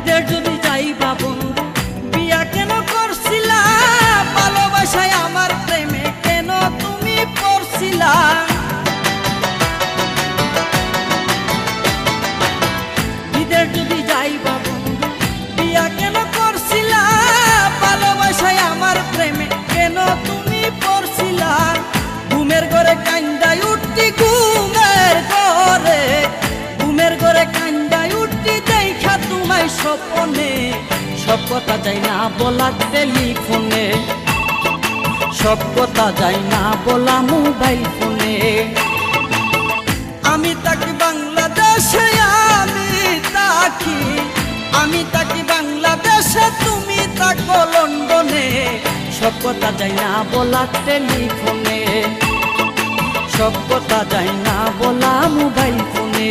বিদেশ যদি যাইবা বন্ধু বিয়া কেন করছিলা, ভালোবাসায় আমার প্রেমে কেন তুমি পড়ছিলা। বিদেশ যদি যাইবা বন্ধু বিয়া কেন করছিলা, ভালোবাসায় আমার প্রেমে কেন তুমি পড়ছিলা। ঘুমের ঘরে কান্দাই উঠতি, ঘুমের ঘরে কান্দাই উঠতি দেখা তোমায় স্বপ্নে। সব কথা যাই না বলা টেলিফোনে, সব কথা যাই না বলা মোবাইল ফোনে। আমি থাকি বাংলাদেশে, আমি থাকি বাংলাদেশে, তুমি থাকো লন্ডনে। সব কথা যাই না বলা টেলিফোনে, সব কথা যাই না বলা মোবাইল ফোনে।